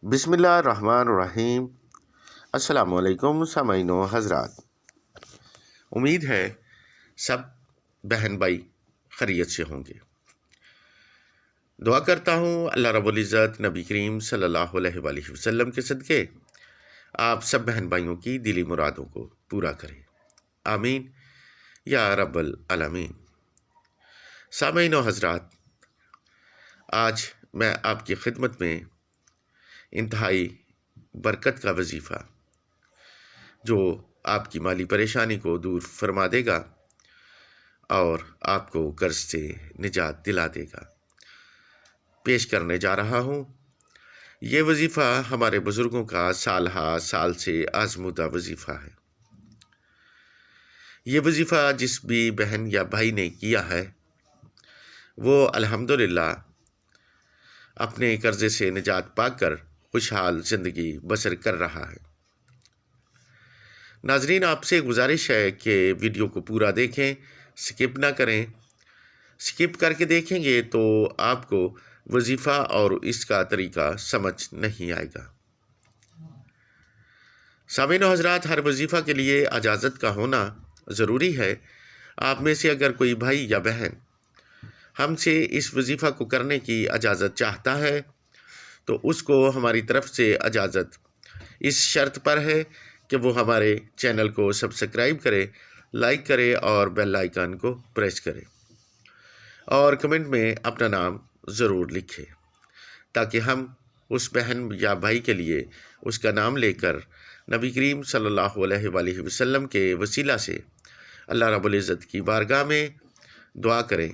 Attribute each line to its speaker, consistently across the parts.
Speaker 1: بسم اللہ الرحمن الرحیم۔ السلام علیکم سامعین و حضرات، امید ہے سب بہن بھائی خیریت سے ہوں گے۔ دعا کرتا ہوں اللہ رب العزت نبی کریم صلی اللہ علیہ وآلہ وسلم کے صدقے آپ سب بہن بھائیوں کی دلی مرادوں کو پورا کرے، آمین یا رب العالمین۔ سامعین و حضرات، آج میں آپ کی خدمت میں انتہائی برکت کا وظیفہ جو آپ کی مالی پریشانی کو دور فرما دے گا اور آپ کو قرض سے نجات دلا دے گا پیش کرنے جا رہا ہوں۔ یہ وظیفہ ہمارے بزرگوں کا سال ہا سال سے آزمودہ وظیفہ ہے۔ یہ وظیفہ جس بھی بہن یا بھائی نے کیا ہے وہ الحمدللہ اپنے قرضے سے نجات پا کر خوشحال زندگی بسر کر رہا ہے۔ ناظرین، آپ سے گزارش ہے کہ ویڈیو کو پورا دیکھیں، سکپ نہ کریں۔ سکپ کر کے دیکھیں گے تو آپ کو وظیفہ اور اس کا طریقہ سمجھ نہیں آئے گا۔ سامعین و حضرات، ہر وظیفہ کے لیے اجازت کا ہونا ضروری ہے۔ آپ میں سے اگر کوئی بھائی یا بہن ہم سے اس وظیفہ کو کرنے کی اجازت چاہتا ہے تو اس کو ہماری طرف سے اجازت اس شرط پر ہے کہ وہ ہمارے چینل کو سبسکرائب کرے، لائک کرے اور بیل آئیکن کو پریس کرے اور کمنٹ میں اپنا نام ضرور لکھے تاکہ ہم اس بہن یا بھائی کے لیے اس کا نام لے کر نبی کریم صلی اللہ علیہ وآلہ وسلم کے وسیلہ سے اللہ رب العزت کی بارگاہ میں دعا کریں۔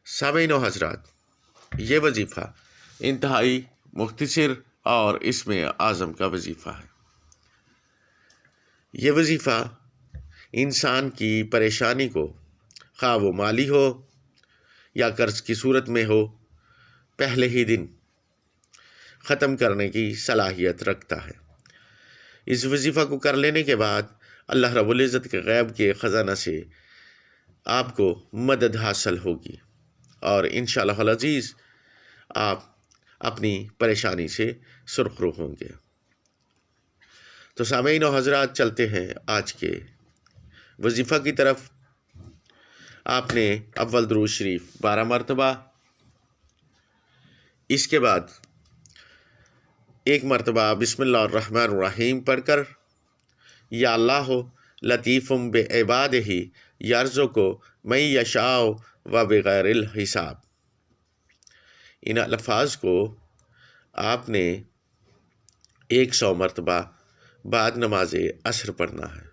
Speaker 1: سامعین و حضرات، یہ وظیفہ انتہائی مختصر اور اس میں اعظم کا وظیفہ ہے۔ یہ وظیفہ انسان کی پریشانی کو، خواہ وہ مالی ہو یا قرض کی صورت میں ہو، پہلے ہی دن ختم کرنے کی صلاحیت رکھتا ہے۔ اس وظیفہ کو کر لینے کے بعد اللہ رب العزت کے غیب کے خزانہ سے آپ کو مدد حاصل ہوگی اور انشاءاللہ العزیز آپ اپنی پریشانی سے سرخرو ہوں گے۔ تو سامعین و حضرات، چلتے ہیں آج کے وظیفہ کی طرف۔ آپ نے اول درود شریف 12 مرتبہ، اس کے بعد 1 مرتبہ بسم اللہ الرحمن الرحیم پڑھ کر یا اللہ لطیف بعبادہ یرزق من یشاء و بغیر الحساب، ان الفاظ کو آپ نے 100 مرتبہ بعد نماز عصر پڑھنا ہے۔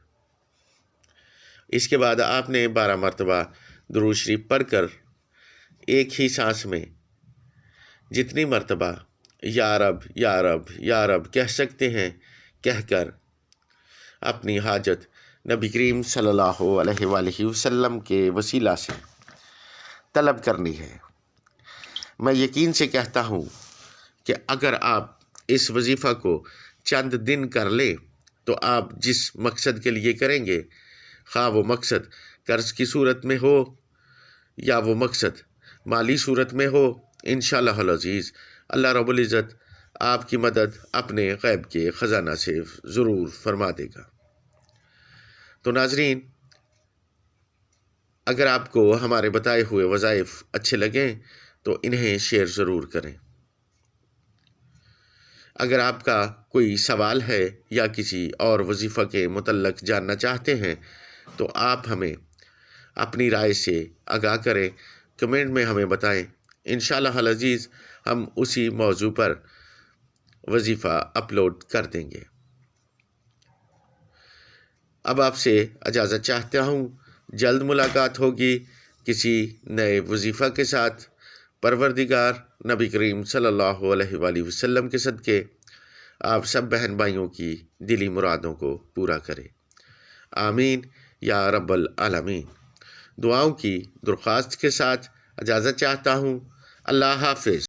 Speaker 1: اس کے بعد آپ نے 12 مرتبہ درود شریف پڑھ کر ایک ہی سانس میں جتنی مرتبہ یا رب یا رب یا رب کہہ سکتے ہیں کہہ کر اپنی حاجت نبی کریم صلی اللہ علیہ وآلہ وسلم کے وسیلہ سے طلب کرنی ہے۔ میں یقین سے کہتا ہوں کہ اگر آپ اس وظیفہ کو چند دن کر لیں تو آپ جس مقصد کے لیے کریں گے، خواہ وہ مقصد قرض کی صورت میں ہو یا وہ مقصد مالی صورت میں ہو، انشاءاللہ العزیز اللہ رب العزت آپ کی مدد اپنے غیب کے خزانہ سے ضرور فرما دے گا۔ تو ناظرین، اگر آپ کو ہمارے بتائے ہوئے وظائف اچھے لگیں تو انہیں شیئر ضرور کریں۔ اگر آپ کا کوئی سوال ہے یا کسی اور وظیفہ کے متعلق جاننا چاہتے ہیں تو آپ ہمیں اپنی رائے سے آگاہ کریں، کمنٹ میں ہمیں بتائیں۔ انشاءاللہ العزیز ہم اسی موضوع پر وظیفہ اپلوڈ کر دیں گے۔ اب آپ سے اجازت چاہتا ہوں، جلد ملاقات ہوگی کسی نئے وظیفہ کے ساتھ۔ پروردگار نبی کریم صلی اللہ علیہ وآلہ وسلم کے صدقے آپ سب بہن بھائیوں کی دلی مرادوں کو پورا کرے، آمین یا رب العالمین۔ دعاؤں کی درخواست کے ساتھ اجازت چاہتا ہوں۔ اللہ حافظ۔